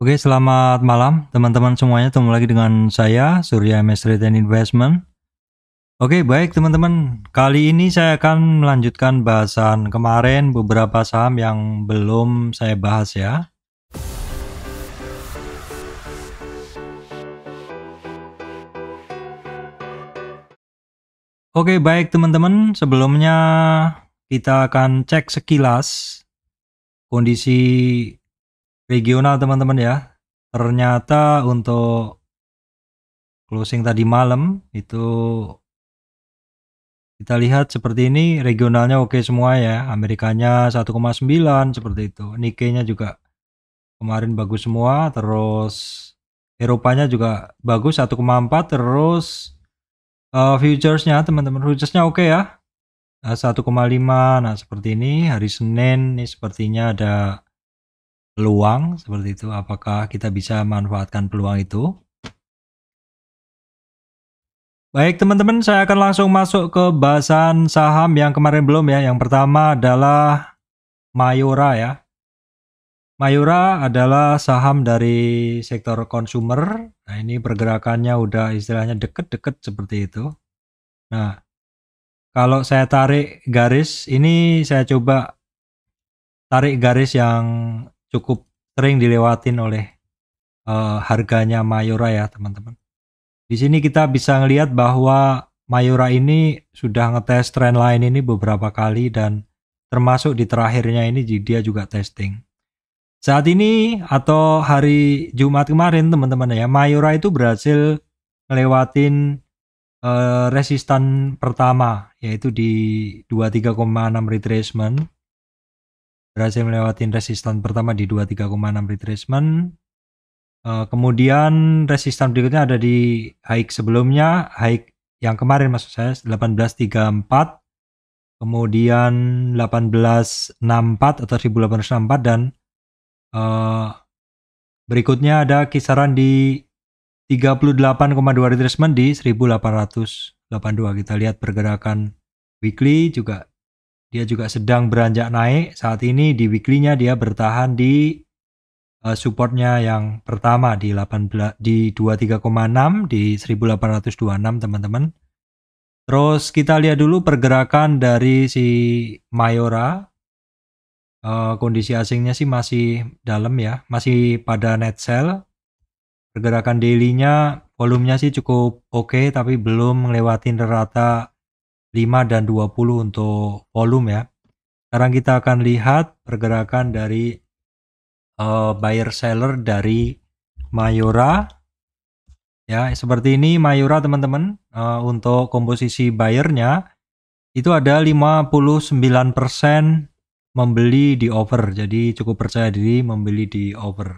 Oke, selamat malam teman-teman semuanya. Ketemu lagi dengan saya, Surya MS Trade and Investment. Oke, baik teman-teman. Kali ini saya akan melanjutkan bahasan kemarin beberapa saham yang belum saya bahas ya. Oke, baik teman-teman. Sebelumnya kita akan cek sekilas kondisi regional teman-teman ya. Ternyata untuk closing tadi malam itu kita lihat seperti ini, regionalnya oke semua ya. Amerikanya 1,9 seperti itu. Nikkei-nya juga kemarin bagus semua. Terus Eropanya juga bagus 1,4. Terus futuresnya teman-teman, futuresnya oke ya. 1,5. Nah seperti ini hari Senin ini sepertinya ada peluang seperti itu. Apakah kita bisa manfaatkan peluang itu? Baik teman-teman, saya akan langsung masuk ke bahasan saham yang kemarin belum ya. Yang pertama adalah Mayora ya. Mayora adalah saham dari sektor consumer. Nah ini pergerakannya udah istilahnya deket-deket seperti itu. Nah kalau saya tarik garis, ini saya coba tarik garis yang cukup sering dilewatin oleh harganya Mayora ya teman-teman. Di sini kita bisa ngelihat bahwa Mayora ini sudah ngetes trend line ini beberapa kali dan termasuk di terakhirnya ini dia juga testing. Saat ini atau hari Jumat kemarin teman-teman ya, Mayora itu berhasil ngelewatin resistan pertama yaitu di 23,6 retracement. Berhasil melewatin resistan pertama di 23,6 retracement. Kemudian resistan berikutnya ada di high sebelumnya, high yang kemarin maksud saya 1834, kemudian 1864 atau 1864 dan berikutnya ada kisaran di 38,2 retracement di 1882. Kita lihat pergerakan weekly juga, dia juga sedang beranjak naik. Saat ini di weekly-nya dia bertahan di supportnya yang pertama di 23,6 di 1826 teman-teman. Terus kita lihat dulu pergerakan dari si Mayora. Kondisi asingnya sih masih dalam ya, masih pada net sell. Pergerakan daily-nya volumenya sih cukup oke, tapi belum ngelewatin rata 5 dan 20 untuk volume ya. Sekarang kita akan lihat pergerakan dari buyer seller dari Mayora ya, seperti ini Mayora teman-teman. Untuk komposisi buyernya itu ada 59% membeli di over, jadi cukup percaya diri membeli di over.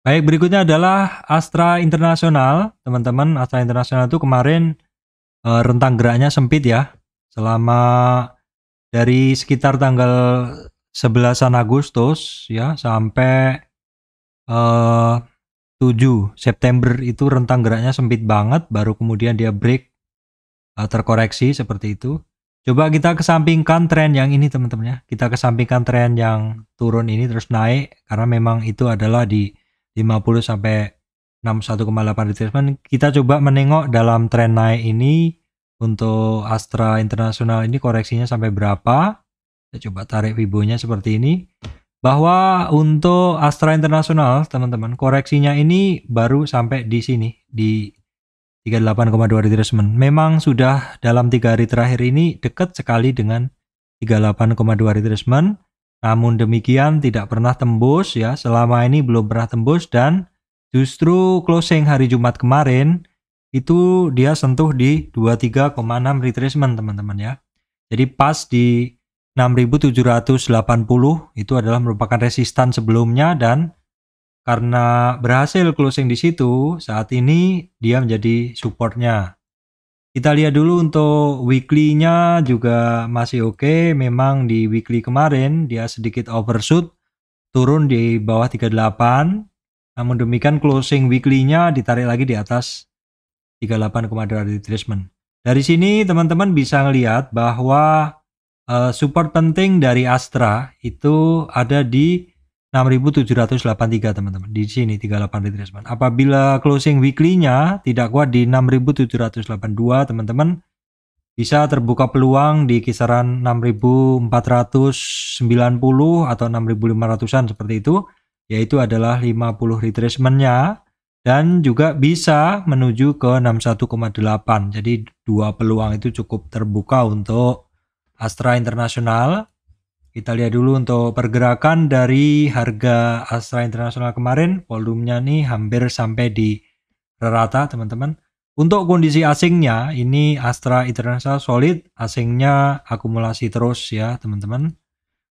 Baik, berikutnya adalah Astra International teman-teman. Astra International itu kemarin rentang geraknya sempit ya, selama dari sekitar tanggal 11 Agustus ya sampai 7 September itu rentang geraknya sempit banget, baru kemudian dia break terkoreksi seperti itu. Coba kita kesampingkan tren yang ini teman-teman ya. Kita kesampingkan tren yang turun ini terus naik karena memang itu adalah di 50 sampai 61,8 retracement. Kita coba menengok dalam tren naik ini. Untuk Astra International ini koreksinya sampai berapa? Kita coba tarik Fibo-nya seperti ini. Bahwa untuk Astra International, teman-teman, koreksinya ini baru sampai di sini, di 38,2 retracement. Memang sudah dalam 3 hari terakhir ini dekat sekali dengan 38,2 retracement. Namun demikian tidak pernah tembus ya, selama ini belum pernah tembus dan justru closing hari Jumat kemarin itu dia sentuh di 23,6 retracement teman-teman ya. Jadi pas di 6.780 itu adalah merupakan resistan sebelumnya dan karena berhasil closing di situ, saat ini dia menjadi supportnya. Kita lihat dulu untuk weekly-nya juga masih oke. Memang di weekly kemarin dia sedikit overshoot, turun di bawah 38. Namun demikian closing weekly-nya ditarik lagi di atas 38,2 retracement. Dari sini teman-teman bisa ngelihat bahwa support penting dari Astra itu ada di 6.783 teman-teman. Di sini 38 retracement. Apabila closing weekly-nya tidak kuat di 6.782 teman-teman, bisa terbuka peluang di kisaran 6.490 atau 6.500-an seperti itu, yaitu adalah 50 retracement-nya, dan juga bisa menuju ke 61,8. Jadi dua peluang itu cukup terbuka untuk Astra International. Kita lihat dulu untuk pergerakan dari harga Astra International kemarin, volumenya nih hampir sampai di rata teman-teman. Untuk kondisi asingnya, ini Astra International solid, asingnya akumulasi terus ya teman-teman.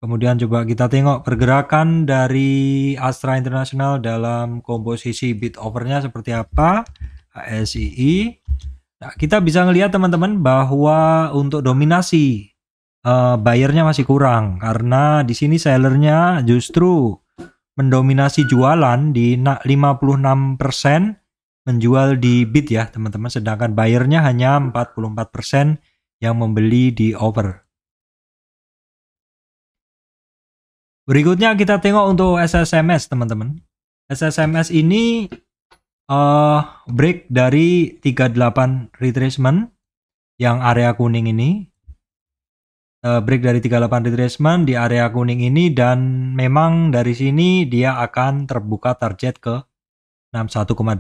Kemudian coba kita tengok pergerakan dari Astra International dalam komposisi bid overnya seperti apa, ASII. Nah, kita bisa ngelihat teman-teman bahwa untuk dominasi buyernya masih kurang karena di sini sellernya justru mendominasi jualan di 56% menjual di bid ya teman-teman, sedangkan buyernya hanya 44% yang membeli di over. Berikutnya kita tengok untuk SSMS teman-teman. SSMS ini break dari 38 retracement yang area kuning ini. Break dari 38 retracement di area kuning ini, dan memang dari sini dia akan terbuka target ke 61,8.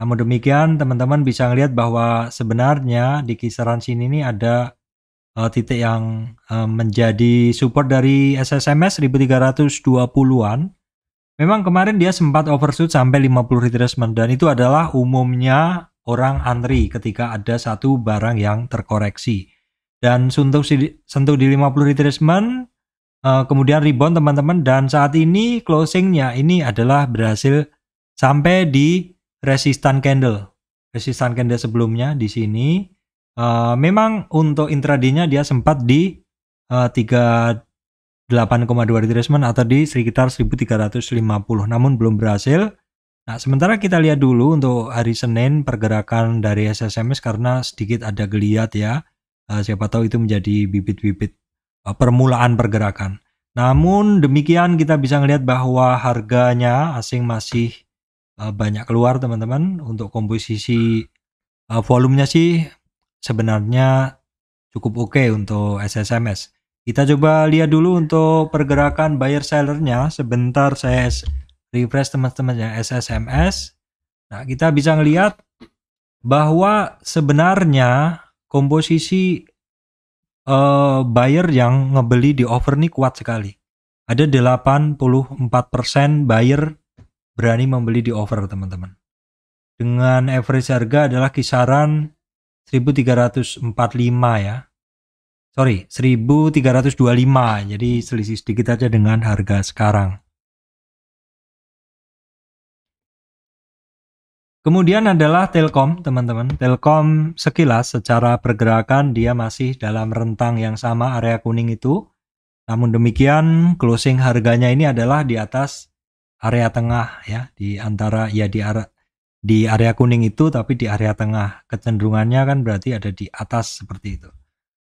Namun demikian teman-teman bisa lihat bahwa sebenarnya di kisaran sini nih ada titik yang menjadi support dari SSMS 1320-an. Memang kemarin dia sempat overshoot sampai 50 retracement, dan itu adalah umumnya orang antri ketika ada satu barang yang terkoreksi. Dan sentuh di 50 retracement, kemudian rebound teman-teman, dan saat ini closingnya ini adalah berhasil sampai di resistance candle sebelumnya di sini. Memang untuk intraday-nya dia sempat di 38,2 retracement atau di sekitar 1350, namun belum berhasil. Nah, sementara kita lihat dulu untuk hari Senin pergerakan dari SSMS karena sedikit ada geliat ya. Siapa tahu itu menjadi bibit-bibit permulaan pergerakan. Namun demikian kita bisa melihat bahwa harganya asing masih banyak keluar teman-teman. Untuk komposisi volumenya sih sebenarnya cukup oke untuk SSMS. Kita coba lihat dulu untuk pergerakan buyer sellernya. Sebentar saya refresh teman-teman ya SSMS. Nah, kita bisa melihat bahwa sebenarnya komposisi buyer yang ngebeli di over nih kuat sekali. Ada 84% buyer berani membeli di over teman-teman. Dengan average harga adalah kisaran 1345 ya. Sorry, 1325. Jadi selisih sedikit aja dengan harga sekarang. Kemudian adalah Telkom, teman-teman. Telkom sekilas secara pergerakan dia masih dalam rentang yang sama area kuning itu. Namun demikian closing harganya ini adalah di atas area tengah ya, di antara ya di area kuning itu tapi di area tengah. Kecenderungannya kan berarti ada di atas seperti itu.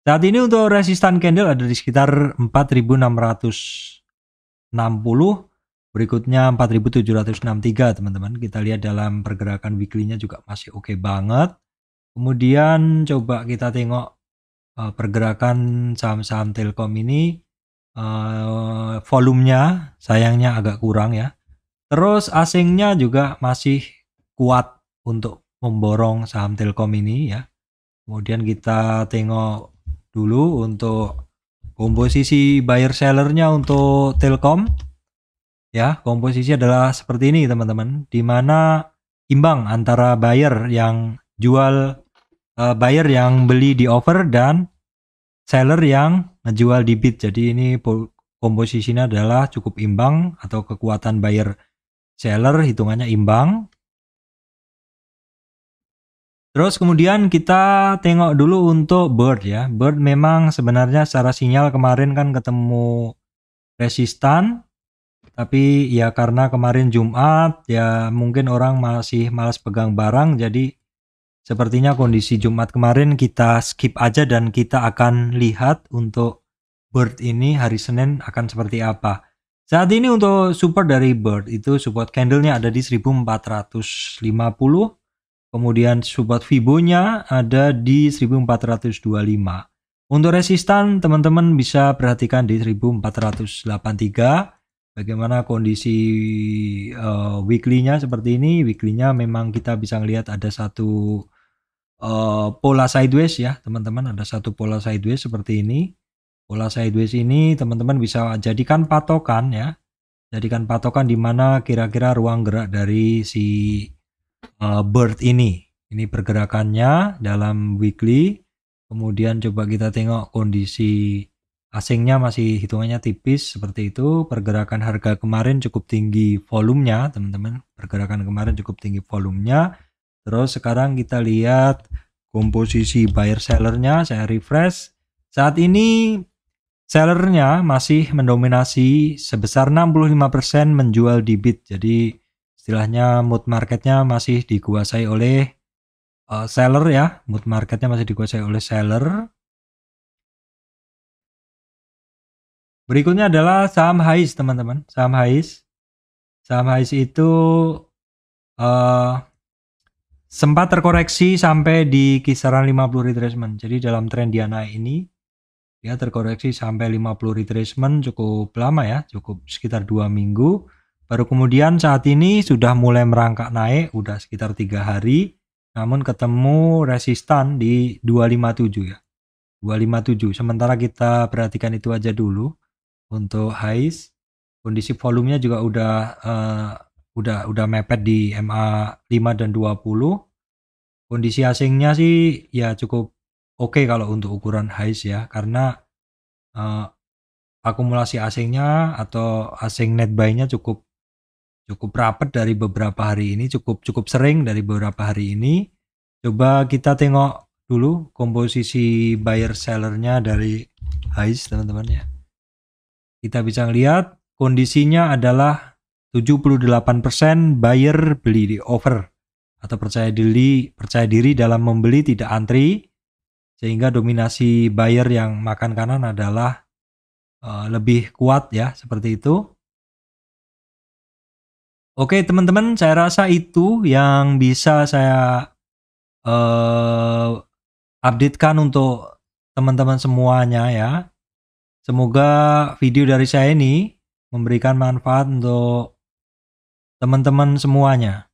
Saat ini untuk resistance candle ada di sekitar 4.660. Berikutnya 4.763 teman-teman. Kita lihat dalam pergerakan weekly-nya juga masih oke banget. Kemudian coba kita tengok pergerakan saham-saham Telkom ini. Volumenya sayangnya agak kurang ya. Terus asingnya juga masih kuat untuk memborong saham Telkom ini ya. Kemudian kita tengok dulu untuk komposisi buyer sellernya untuk Telkom. Ya, komposisi adalah seperti ini teman-teman, di mana imbang antara buyer yang beli di over dan seller yang ngejual di bid. Jadi ini komposisinya adalah cukup imbang atau kekuatan buyer seller hitungannya imbang. Terus kemudian kita tengok dulu untuk Bird ya. Bird memang sebenarnya secara sinyal kemarin kan ketemu resistan. Tapi ya karena kemarin Jumat ya mungkin orang masih malas pegang barang, jadi sepertinya kondisi Jumat kemarin kita skip aja dan kita akan lihat untuk Bird ini hari Senin akan seperti apa. Saat ini untuk support dari Bird itu support candlenya ada di 1450, kemudian support Fibo-nya ada di 1425. Untuk resistan teman-teman bisa perhatikan di 1483. Bagaimana kondisi weekly-nya seperti ini. Weekly-nya memang kita bisa melihat ada satu pola sideways ya teman-teman, ada satu pola sideways seperti ini. Pola sideways ini teman-teman bisa jadikan patokan ya, jadikan patokan di mana kira-kira ruang gerak dari si Bird ini. Ini pergerakannya dalam weekly. Kemudian coba kita tengok kondisi asingnya masih hitungannya tipis seperti itu. Pergerakan harga kemarin cukup tinggi volumenya teman-teman, pergerakan kemarin cukup tinggi volumenya. Terus sekarang kita lihat komposisi buyer sellernya, saya refresh. Saat ini sellernya masih mendominasi sebesar 65% menjual di bid. Jadi istilahnya mood marketnya masih dikuasai oleh seller ya. Mood marketnya masih dikuasai oleh seller. Berikutnya adalah saham HIS teman-teman. Saham HIS. Saham HIS itu sempat terkoreksi sampai di kisaran 50 retracement. Jadi dalam tren dia naik ini dia terkoreksi sampai 50 retracement cukup lama ya, cukup sekitar 2 minggu. Baru kemudian saat ini sudah mulai merangkak naik, udah sekitar 3 hari. Namun ketemu resistan di 257 ya. 257. Sementara kita perhatikan itu aja dulu untuk HIS. Kondisi volumenya juga udah mepet di MA 5 dan 20. Kondisi asingnya sih ya cukup oke kalau untuk ukuran HIS ya, karena akumulasi asingnya atau asing net buy-nya cukup rapat dari beberapa hari ini, cukup sering dari beberapa hari ini. Coba kita tengok dulu komposisi buyer sellernya dari HIS teman-teman ya. Kita bisa lihat kondisinya adalah 78% buyer beli di over atau percaya diri dalam membeli, tidak antri, sehingga dominasi buyer yang makan kanan adalah lebih kuat ya, seperti itu. Oke teman-teman, saya rasa itu yang bisa saya updatekan untuk teman-teman semuanya ya. Semoga video dari saya ini memberikan manfaat untuk teman-teman semuanya.